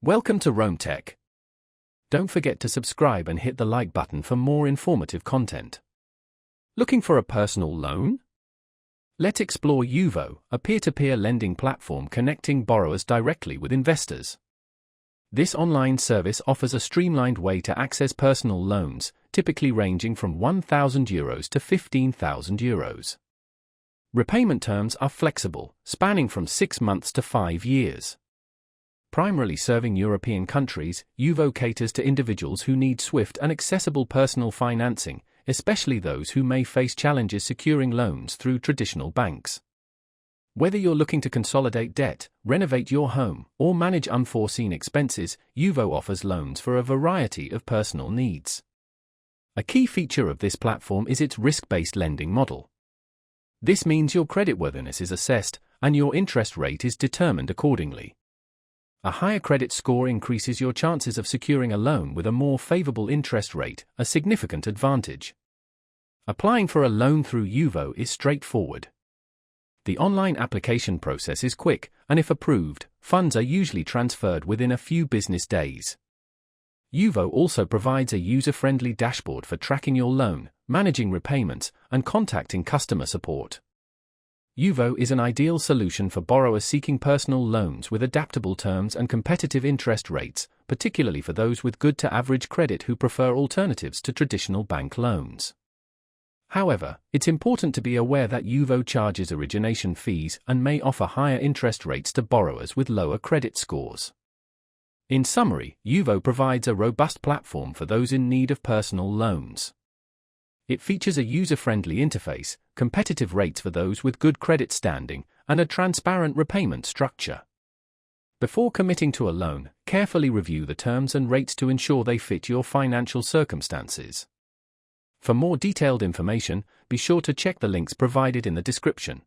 Welcome to Rome Tech. Don't forget to subscribe and hit the like button for more informative content. Looking for a personal loan? Let's explore IUVO, a peer-to-peer lending platform connecting borrowers directly with investors. This online service offers a streamlined way to access personal loans, typically ranging from €1,000 to €15,000. Repayment terms are flexible, spanning from 6 months to 5 years. Primarily serving European countries, IUVO caters to individuals who need swift and accessible personal financing, especially those who may face challenges securing loans through traditional banks. Whether you're looking to consolidate debt, renovate your home, or manage unforeseen expenses, IUVO offers loans for a variety of personal needs. A key feature of this platform is its risk-based lending model. This means your creditworthiness is assessed, and your interest rate is determined accordingly. A higher credit score increases your chances of securing a loan with a more favorable interest rate, a significant advantage. Applying for a loan through IUVO is straightforward. The online application process is quick, and if approved, funds are usually transferred within a few business days. IUVO also provides a user-friendly dashboard for tracking your loan, managing repayments, and contacting customer support. IUVO is an ideal solution for borrowers seeking personal loans with adaptable terms and competitive interest rates, particularly for those with good to average credit who prefer alternatives to traditional bank loans. However, it's important to be aware that IUVO charges origination fees and may offer higher interest rates to borrowers with lower credit scores. In summary, IUVO provides a robust platform for those in need of personal loans. It features a user-friendly interface, competitive rates for those with good credit standing, and a transparent repayment structure. Before committing to a loan, carefully review the terms and rates to ensure they fit your financial circumstances. For more detailed information, be sure to check the links provided in the description.